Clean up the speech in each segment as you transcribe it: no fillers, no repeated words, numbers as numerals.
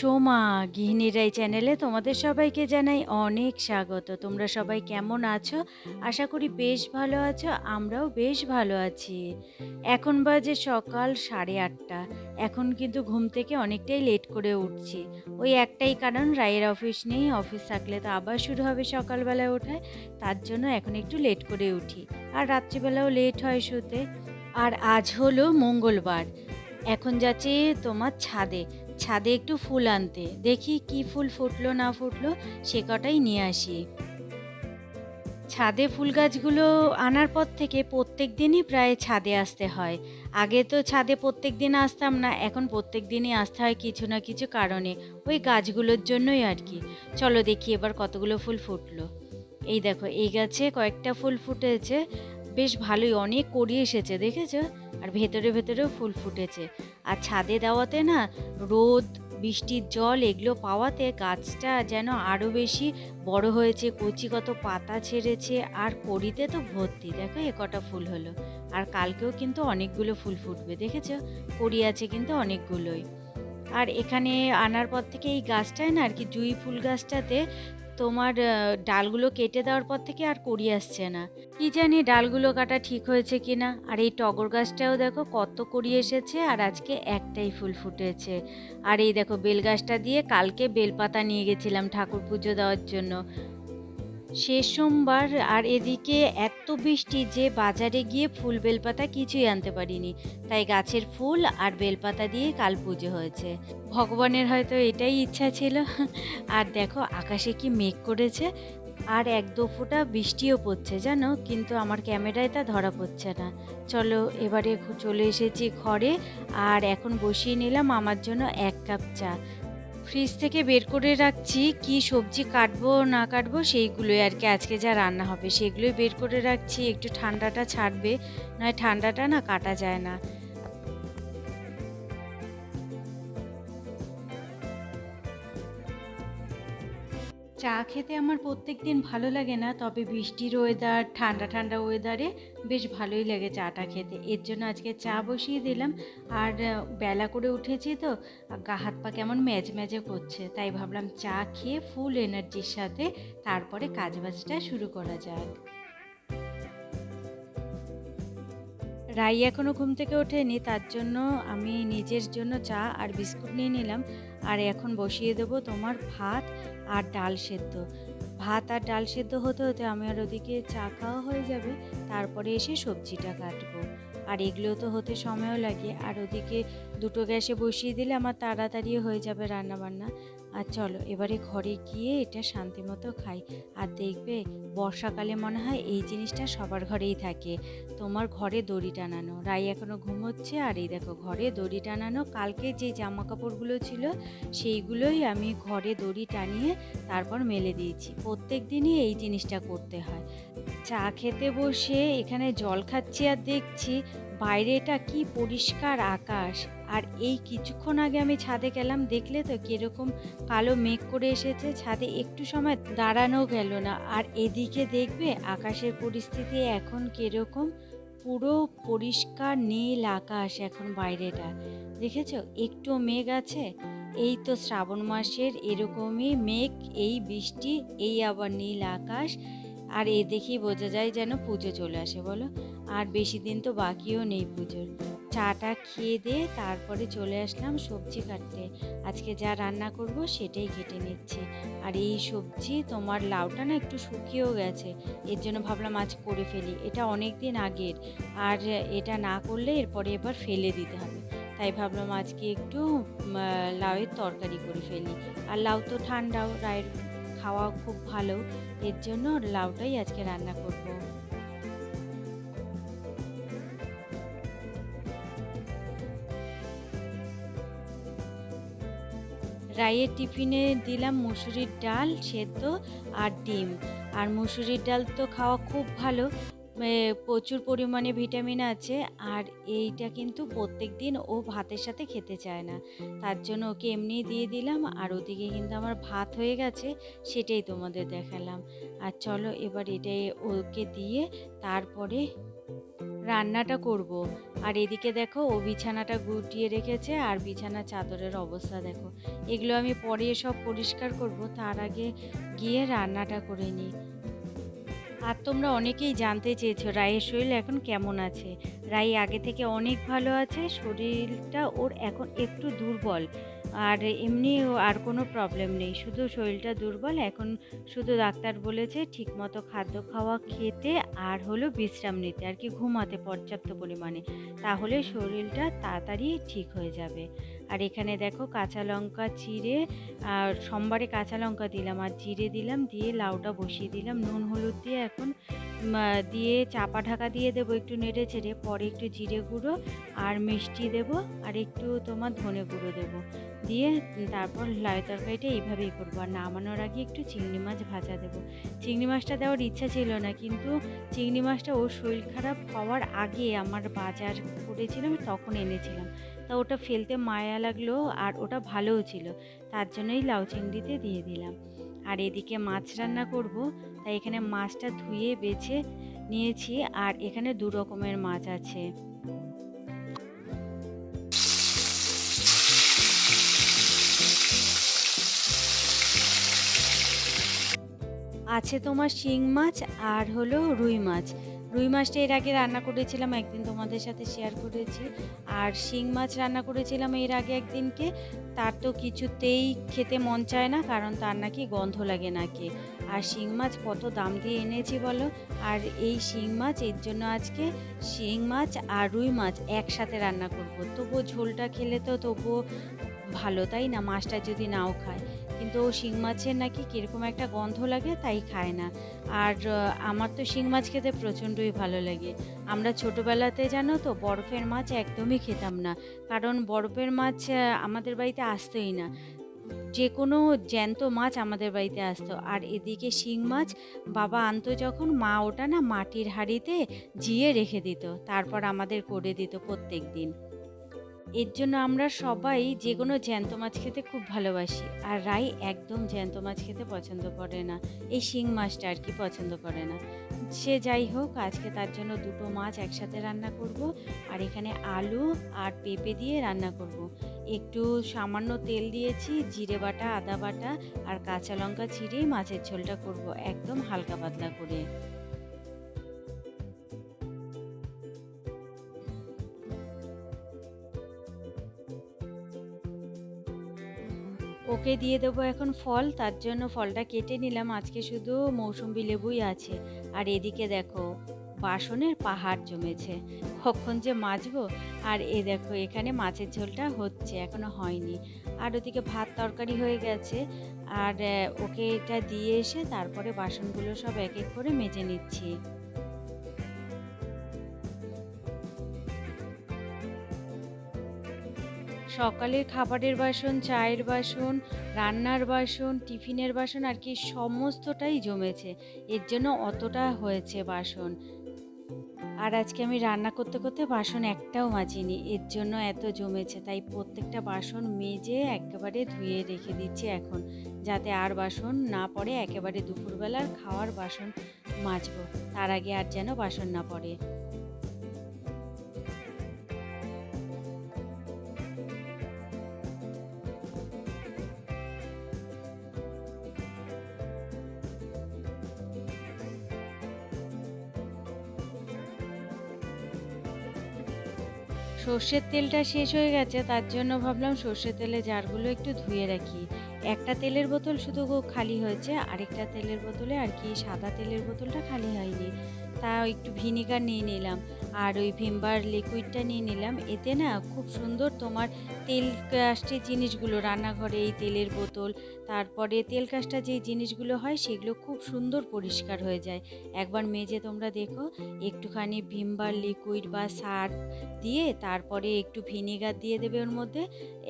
সোমা গৃহিণীর এই চ্যানেলে তোমাদের সবাইকে জানাই অনেক স্বাগত। তোমরা সবাই কেমন আছো? আশা করি বেশ ভালো আছো। আমরাও বেশ ভালো আছি। এখন বাজে সকাল 8:30। এখন কিন্তু ঘুম থেকে অনেকটাই লেট করে উঠছি। ওই একটাই কারণ, রায়ের অফিস নেই। অফিস থাকলে তো আবার শুরু হবে সকালবেলায় ওঠায়। তার জন্য এখন একটু লেট করে উঠি। আর রাত্রিবেলাও লেট হয় শুতে। আর আজ হলো মঙ্গলবার। এখন যাচ্ছি তোমার ছাদে একটু ফুল আনতে। দেখি কি ফুল ফুটলো না ফুটলো, সে কটাই নিয়ে আসি। ছাদে ফুল গাছগুলো আনার পর থেকে প্রত্যেক দিনই প্রায় ছাদে আসতে হয়। আগে তো ছাদে প্রত্যেক দিন আসতাম না, এখন প্রত্যেক দিনই আসতে হয় কিছু না কিছু কারণে। ওই গাছগুলোর জন্যই আর কি। চলো দেখি এবার কতগুলো ফুল ফুটলো। এই দেখো, এই গাছে কয়েকটা ফুল ফুটেছে, বেশ ভালোই, অনেক কড়ি এসেছে দেখেছো। আর ভেতরে ভেতরেও ফুল ফুটেছে। আর ছাদে দেওয়াতে না, রোদ বৃষ্টির জল এগুলো পাওয়াতে গাছটা যেন আরো বেশি বড় হয়েছে, কচি কত পাতা ছেড়েছে, আর কড়িতে তো ভর্তি। দেখো এ কটা ফুল হলো। আর কালকেও কিন্তু অনেকগুলো ফুল ফুটবে, দেখেছো। কড়ি আছে কিন্তু অনেকগুলোই। আর এখানে আনার পর থেকে এই গাছটায় না আর কি, জুঁই ফুল গাছটাতে তোমার ডালগুলো কেটে দেওয়ার পর থেকে আর কড়ি আসছে না। কি জানি ডালগুলো কাটা ঠিক হয়েছে কিনা। আর এই টগর গাছটাও দেখো কত কড়ি এসেছে, আর আজকে একটাই ফুল ফুটেছে। আর এই দেখো বেল গাছটা দিয়ে কালকে বেলপাতা নিয়ে গেছিলাম ঠাকুর পুজো দেওয়ার জন্য, শেষ সোমবার। আর এদিকে এত বৃষ্টি যে বাজারে গিয়ে ফুল বেলপাতা কিছুই আনতে পারিনি। তাই গাছের ফুল আর বেলপাতা দিয়ে কাল পুজো হয়েছে। ভগবানের হয়তো এটাই ইচ্ছা ছিল। আর দেখো আকাশে কি মেঘ করেছে, আর এক দু ফোঁটা বৃষ্টিও পড়ছে জানো, কিন্তু আমার ক্যামেরায় তা ধরা পড়ছে না। চলো এবারে চলে এসেছি ঘরে। আর এখন বসিয়ে নিলাম আমার জন্য 1 কাপ চা। ফ্রিজ থেকে বের করে রাখছি কি সবজি কাটবো না কাটবো সেইগুলোই আর কি, আজকে যা রান্না হবে সেগুলোই বের করে রাখছি, একটু ঠান্ডাটা ছাড়বে। নয় ঠান্ডাটা না কাটা যায় না। চা খেতে আমার প্রত্যেক দিন ভালো লাগে না, তবে বৃষ্টির ওয়েদার, ঠান্ডা ঠান্ডা ওয়েদারে বেশ ভালোই লাগে চাটা খেতে। এর জন্য আজকে চা বসিয়ে দিলাম। আর বেলা করে উঠেছি তো, গা হাত পা কেমন ম্যাজম্যাজে করছে, তাই ভাবলাম চা খেয়ে ফুল এনার্জির সাথে তারপরে কাজবাজটা শুরু করা যাক। রাই এখনও ঘুম থেকে ওঠেনি, তার জন্য আমি নিজের জন্য চা আর বিস্কুট নিয়ে নিলাম। আর এখন বসিয়ে দেবো তোমার ভাত আর ডাল সেদ্ধ। ভাত আর ডাল সেদ্ধ হতে হতে আমার ওদিকে চা খাওয়া হয়ে যাবে। তারপরে এসে সবজিটা কাটবো। আর এগুলো তো হতে সময়ও লাগে। আর ওদিকে দুটো গ্যাসে বসিয়ে দিলে আমার তাড়াতাড়ি হয়ে যাবে রান্না বান্না। আর চলো এবারে ঘরে গিয়ে এটা শান্তি মতো খাই। আর দেখবে বর্ষাকালে মনে হয় এই জিনিসটা সবার ঘরেই থাকে, তোমার ঘরে দড়ি টানানো। রাই এখনো ঘুমোচ্ছে, আর এই দেখো ঘরে দড়ি টানানো। কালকে যে জামা কাপড়গুলো ছিল সেইগুলোই আমি ঘরে দড়ি টানিয়ে তারপর মেলে দিয়েছি। প্রত্যেক দিনই এই জিনিসটা করতে হয়। চা খেতে বসে এখানে জল খাচ্ছি আর দেখছি বাইরেটা কি পরিষ্কার আকাশ। আর এই কিছুক্ষণ আগে আমি ছাদে গেলাম, দেখলে তো কিরকম কালো মেঘ করে এসেছে, ছাদে একটু সময় দাঁড়ানো গেল না। আর এদিকে দেখবে আকাশের পরিস্থিতি এখন কিরকম, পুরো পরিষ্কার নীল আকাশ এখন বাইরেটা। দেখেছো একটু মেঘ আছে। এই তো শ্রাবণ মাসের এরকমই মেঘ, এই বৃষ্টি, এই আবার নীল আকাশ। আর এ দেখেই বোঝা যায় যেন পুজো চলে আসে বলো। আর বেশি দিন তো বাকিও নেই পুজোর। চাটা খেয়ে দিয়ে তারপরে চলে আসলাম সবজি কাটতে। আজকে যা রান্না করব সেটাই কেটে নিচ্ছি। আর এই সবজি তোমার লাউটা না একটু শুকিয়েও গেছে, এর জন্য ভাবলাম আজ করে ফেলি। এটা অনেক দিন আগের, আর এটা না করলে এরপরে এবার ফেলে দিতে হবে। তাই ভাবলাম আজকে একটু লাউয়ের তরকারি করে ফেলি। আর লাউ তো ঠান্ডাও, রায়ের খাওয়া খুব ভালো, এর জন্য লাউটাই আজকে রান্না করব। রায়ের টিফিনে দিলাম মুসুরির ডাল সেদ্ধ আর ডিম। আর মুসুরির ডাল তো খাওয়া খুব ভালো, প্রচুর পরিমাণে ভিটামিন আছে। আর এইটা কিন্তু প্রত্যেক দিন ও ভাতের সাথে খেতে চায় না, তার জন্য ওকে এমনিই দিয়ে দিলাম। আর ওদিকে কিন্তু আমার ভাত হয়ে গেছে, সেটাই তোমাদের দেখালাম। আর চলো এবার এটাই ওকে দিয়ে তারপরে রান্নাটা করব। আর এদিকে দেখো ও বিছানাটা গুটিয়ে রেখেছে আর বিছানার চাদরের অবস্থা দেখো। এগুলো আমি পরে সব পরিষ্কার করব, তার আগে গিয়ে রান্নাটা করে নিই। আর তোমরা অনেকেই জানতে চেয়েছো রাইয়ের শরীর এখন কেমন আছে। রাই আগে থেকে অনেক ভালো আছে, শরীরটা ওর এখন একটু দুর্বল। আর এমনি আর কোনো প্রবলেম নেই, শুধু শরীরটা দুর্বল এখন। শুধু ডাক্তার বলেছে ঠিকমতো খাদ্য খাওয়া খেতে আর হলো বিশ্রাম নিতে আর কি, ঘুমাতে পর্যাপ্ত পরিমাণে, তাহলে শরীরটা তাড়াতাড়ি ঠিক হয়ে যাবে। আর এখানে দেখো কাঁচা লঙ্কা চিড়ে, আর সোমবারে কাঁচা লঙ্কা দিলাম আর জিরে দিলাম, দিয়ে লাউটা বসিয়ে দিলাম নুন হলুদ দিয়ে। এখন দিয়ে চাপা ঢাকা দিয়ে দেবো একটু নেড়ে চেড়ে, পরে একটু জিরে গুঁড়ো আর মিষ্টি দেবো আর একটু তোমার ধনে গুঁড়ো দেবো, দিয়ে তারপর লাউ তরকারিটা এইভাবেই করবো। আর নামানোর আগে একটু চিংড়ি মাছ ভাজা দেবো। চিংড়ি মাছটা দেওয়ার ইচ্ছা ছিল না, কিন্তু চিংড়ি মাছটা ওর শরীর খারাপ হওয়ার আগে আমার বাজার করেছিলাম, তখন এনেছিলাম। তা ওটা ফেলতে মায়া লাগলো আর ওটা ভালোও ছিল, তার জন্যই লাউ চিংড়িতে দিয়ে দিলাম। আর এদিকে মাছ রান্না করব, তাই এখানে মাছটা ধুয়ে বেছে নিয়েছি। আর এখানে দু রকমের মাছ আছে। আছে তোমার শিং মাছ আর হলো রুই মাছ। রুই মাছটা এর আগে রান্না করেছিলাম একদিন, তোমাদের সাথে শেয়ার করেছি। আর শিং মাছ রান্না করেছিলাম এর আগে একদিনকে। তার তো কিছুতেই খেতে মন চায় না, কারণ তার নাকি গন্ধ লাগে নাকি। আর শিং মাছ কত দাম দিয়ে এনেছি বলো। আর এই শিং মাছ, এর জন্য আজকে শিং মাছ আর রুই মাছ একসাথে রান্না করব। তবুও ঝোলটা খেলে তো তবুও ভালো, তাই না, মাছটা যদি নাও খায়। কিন্তু ও শিং মাছের নাকি কীরকম একটা গন্ধ লাগে, তাই খায় না। আর আমার তো শিং মাছ খেতে প্রচণ্ডই ভালো লাগে। আমরা ছোটোবেলাতে জানো তো বরফের মাছ একদমই খেতাম না, কারণ বরফের মাছ আমাদের বাড়িতে আসতোই না। যে কোনো জ্যান্ত মাছ আমাদের বাড়িতে আসতো। আর এদিকে শিং মাছ বাবা আনতো যখন, মা ওটা না মাটির হাঁড়িতে জিয়ে রেখে দিত, তারপর আমাদের করে দিত প্রত্যেক দিন। এর জন্য আমরা সবাই যে কোনো জ্যান্ত মাছ খেতে খুব ভালোবাসি। আর রাই একদম জ্যান্ত মাছ খেতে পছন্দ করে না, এই শিং মাছটা আর কি পছন্দ করে না। সে যাই হোক, আজকে তার জন্য দুটো মাছ একসাথে রান্না করব। আর এখানে আলু আর পেঁপে দিয়ে রান্না করব। একটু সামান্য তেল দিয়েছি, জিরে বাটা, আদা বাটা আর কাঁচা লঙ্কা ছিঁড়েই মাছের ঝোলটা করব, একদম হালকা পাতলা করে। ওকে দিয়ে দেবো এখন ফল, তার জন্য ফলটা কেটে নিলাম। আজকে শুধু মৌসুম্বি লেবুই আছে। আর এদিকে দেখো বাসনের পাহাড় জমেছে, কখন যে মাজবো। আর দেখো এখানে মাছের ঝোলটা হচ্ছে, এখনো হয়নি। আর ওদিকে ভাত তরকারি হয়ে গেছে। আর ওকে এটা দিয়ে এসে তারপরে বাসনগুলো সব এক এক করে মেজে নিচ্ছি। সকালের খাবারের বাসন, চায়ের বাসন, রান্নার বাসন, টিফিনের বাসন আর কি সমস্তটাই জমেছে। এর জন্য অতটা হয়েছে বাসন। আর আজকে আমি রান্না করতে করতে বাসন একটাও মাজিনি, এর জন্য এত জমেছে। তাই প্রত্যেকটা বাসন মেজে একেবারে ধুয়ে রেখে দিচ্ছি এখন, যাতে আর বাসন না পড়ে। একেবারে দুপুরবেলার খাওয়ার বাসন মাজবো, তার আগে আর যেন বাসন না পড়ে। সর্ষের তেলটা শেষ হয়ে গেছে, তার জন্য ভাবলাম সর্ষের তেলের জারগুলো একটু ধুয়ে রাখি। একটা তেলের বোতল শুধু খালি হয়েছে, আরেকটা তেলের বোতলে আর কি সাদা তেলের বোতলটা খালি হয়নি। তা একটু ভিনিগার নিয়ে নিলাম আর ওই ভিমবার লিকুইডটা নিয়ে নিলাম। এতে না খুব সুন্দর তোমার তেল কাস্টের জিনিসগুলো, রান্নাঘরে এই তেলের বোতল, তারপরে তেল কাস্টা যেই জিনিসগুলো হয় সেগুলো খুব সুন্দর পরিষ্কার হয়ে যায়। একবার মেজে তোমরা দেখো। একটুখানি ভিমবার লিকুইড বা সার্ফ দিয়ে তারপরে একটু ভিনিগার দিয়ে দেবে ওর মধ্যে,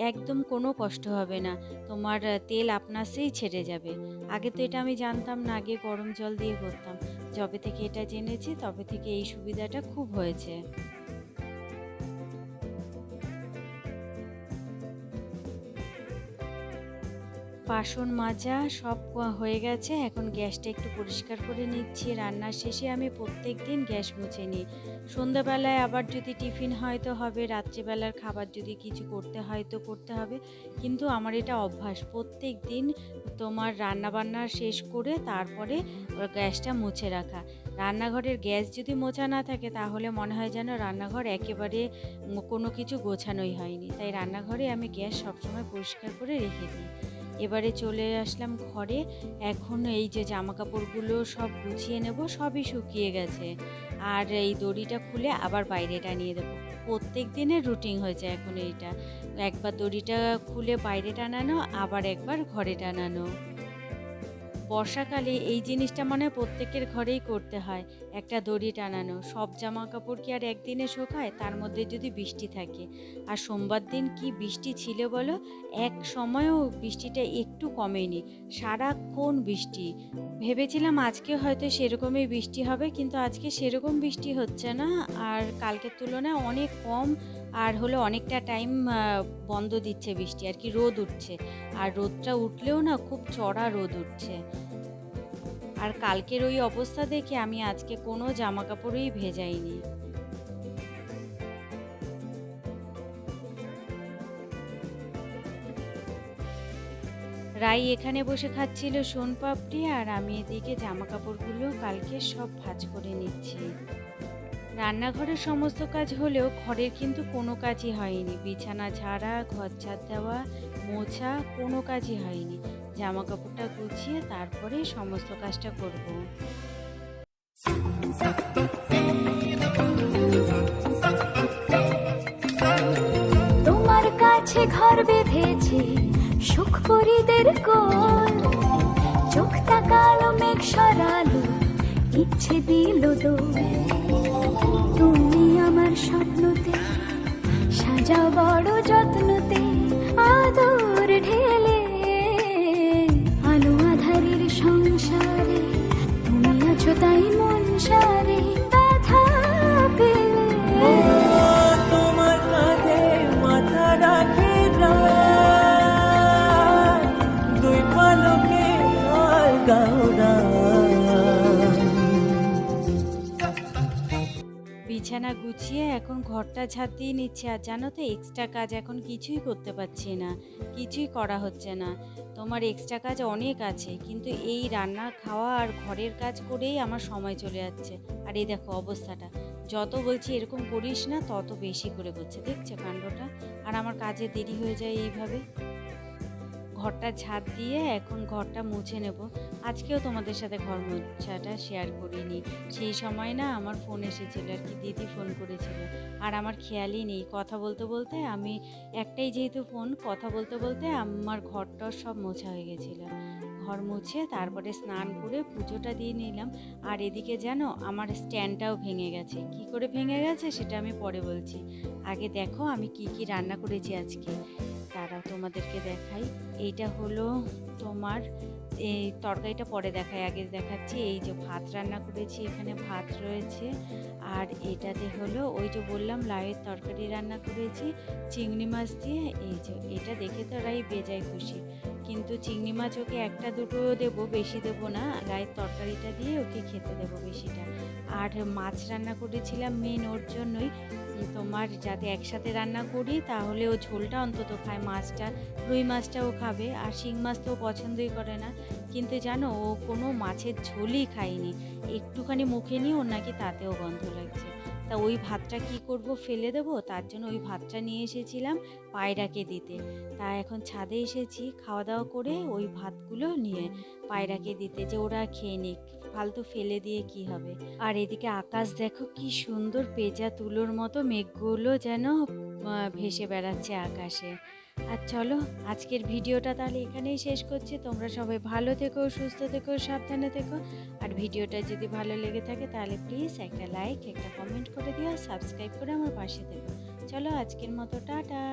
একদম কোনো কষ্ট হবে না, তোমার তেল আপনাসেই ছেড়ে যাবে। আগে তো এটা আমি জানতাম না, আগে গরম জল দিয়ে করতাম। যবে থেকে এটা জেনেছি তবে থেকে এই সুবিধাটা খুব হয়েছে। বাসন মাজা সব হয়ে গেছে। এখন গ্যাসটা একটু পরিষ্কার করে নিচ্ছি। রান্নার শেষে আমি প্রত্যেক দিন গ্যাস মুছে নিই। সন্ধ্যাবেলায় আবার যদি টিফিন হয় তো হবে, রাত্রিবেলার খাবার যদি কিছু করতে হয় তো করতে হবে। কিন্তু আমার এটা অভ্যাস, প্রত্যেক দিন তোমার রান্নাবান্না শেষ করে তারপরে গ্যাসটা মুছে রাখা। রান্নাঘরের গ্যাস যদি মোছা না থাকে তাহলে মনে হয় যেন রান্নাঘর একেবারে কোনো কিছু গোছানোই হয়নি। তাই রান্নাঘরে আমি গ্যাস সবসময় পরিষ্কার করে রেখে দিই। এবারে চলে আসলাম ঘরে। এখন এই যে জামা কাপড়গুলো সব গুছিয়ে নেব, সবই শুকিয়ে গেছে। আর এই দড়িটা খুলে আবার বাইরে টানিয়ে দেবো। প্রত্যেক দিনের রুটিন হয়েছে এখন এইটা, একবার দড়িটা খুলে বাইরে টানানো, আবার একবার ঘরে টানানো। বর্ষাকালে এই জিনিসটা মানে প্রত্যেকের ঘরেই করতে হয়, একটা দড়ি টানানো। সব জামা কাপড় কি আর একদিনে শোকায়, তার মধ্যে যদি বৃষ্টি থাকে। আর সোমবার দিন কি বৃষ্টি ছিল বলো, এক সময়ও বৃষ্টিটা একটু কমেনি, সারাক্ষণ বৃষ্টি। ভেবেছিলাম আজকে হয়তো সেরকমই বৃষ্টি হবে, কিন্তু আজকে সেরকম বৃষ্টি হচ্ছে না, আর কালকের তুলনায় অনেক কম। আর হলো অনেকটা টাইম বন্ধ দিচ্ছে বৃষ্টি, আর কি রোদ উঠছে। আর রোদটা উঠলেও না খুব চড়া রোদ উঠছে। আর কালকের ওই অবস্থা দেখে আমি আজকে কোনো জামা কাপড়ই ভেজাইনি। রাই এখানে বসে খাচ্ছিল সোনপাপড়ি, আর আমি এদিকে জামা কাপড়গুলো কালকে সব ভাঁজ করে নিচ্ছি। রান্নাঘরের সমস্ত কাজ হলেও ঘরের কিন্তু কোনো কাজই হয়নি। বিছানা ঝাড়া, ঘর ঝাড় দেওয়া, মোছা কোনো কাজই হয়নি। জামা কাপড়টা গুছিয়ে তারপরে সমস্ত কাজটা করব। তোমার কাছে ঘর বেঁধেছি সুখ পরিদের কোল, চোখ তাকালো মেঘ সরালো, ইচ্ছে দিল দোল। তুমি আমার স্বপ্নতে সাজাও বড় যত্নতে, আদর ঢেলে আলো আধারের সংসারে। তুমি আছো তাই মন সারে ব্যথা পেলে। তোমার কাঁধে মাথা রাখে রাত, দুই পালকে গাওরা। বিছানা গুছিয়ে এখন ঘরটা ঝাড় দিয়ে নিচ্ছে। আর জানো তো, এক্সট্রা কাজ এখন কিছুই করতে পারছি না, কিছুই করা হচ্ছে না। তোমার এক্সট্রা কাজ অনেক আছে, কিন্তু এই রান্না খাওয়া আর ঘরের কাজ করেই আমার সময় চলে যাচ্ছে। আর এই দেখো অবস্থাটা, যত বলছি এরকম করিস না তত বেশি করে করছে, দেখছো কাণ্ডটা। আর আমার কাজে দেরি হয়ে যায় এইভাবে। ঘরটা ঝাড় দিয়ে এখন ঘরটা মুছে নেব। আজকেও তোমাদের সাথে ঘর মোছাটা শেয়ার করিনি। সেই সময় না আমার ফোন এসেছিল, আর কি দিদি ফোন করেছিল, আর আমার খেয়ালই নেই। কথা বলতে বলতে আমি, একটাই যেহেতু ফোন, কথা বলতে বলতে আমার ঘরটা সব মোছা হয়ে গেছিলো। ঘর মুছে তারপরে স্নান করে পুজোটা দিয়ে নিলাম। আর এদিকে জানো, আমার স্ট্যান্ডটাও ভেঙে গেছে। কি করে ভেঙে গেছে সেটা আমি পরে বলছি। আগে দেখো আমি কি কি রান্না করেছি আজকে, তারাও তোমাদেরকে দেখাই। এইটা হলো তোমার, এই তরকারিটা পরে দেখাই, আগে দেখাচ্ছি। এই যে ভাত রান্না করেছি, এখানে ভাত রয়েছে। আর এটাতে হলো ওই যে বললাম লাউয়ের তরকারি রান্না করেছি চিংড়ি মাছ দিয়ে। এই যে এটা দেখে তো রাই বেজায় খুশি, কিন্তু চিংড়ি মাছ ওকে একটা দুটো দেবো, বেশি দেবো না। লাউয়ের তরকারিটা দিয়ে ওকে খেতে দেবো বেশিটা। আর মাছ রান্না করেছিলাম মেন ওর জন্যই, তোমার যাতে একসাথে রান্না করি তাহলে ও ঝোলটা অন্তত খায়। মাছটা, রুই মাছটাও খাবে, আর শিং মাছ তো ও পছন্দই করে না। কিন্তু জানো, ও কোনো মাছের ঝোলই খায়নি। একটুখানি মুখে নিয়ে ওর নাকি তাতেও গন্ধ লাগছে। তা ওই ভাতটা কি করব, ফেলে দেবো, তার জন্য ওই ভাতটা নিয়ে এসেছিলাম পায়রাকে দিতে। তা এখন ছাদে এসেছি খাওয়া দাওয়া করে ওই ভাতগুলো নিয়ে পায়রাকে দিতে, যে ওরা খেয়ে নিক, ফালতু ফেলে দিয়ে কি হবে। আর এদিকে আকাশ দেখো কি সুন্দর, পেঁজা তুলোর মতো মেঘগুলো যেন ভেসে বেড়াচ্ছে আকাশে। আর চলো আজকের ভিডিওটা তাহলে এখানেই শেষ করছি। তোমরা সবাই ভালো থেকো, সুস্থ থেকো, সাবধানে থেকো। আর ভিডিওটা যদি ভালো লেগে থাকে তাহলে প্লিজ একটা লাইক, একটা কমেন্ট করে দিও, সাবস্ক্রাইব করে আমার পাশে থেকো। চলো আজকের মতো টাটা।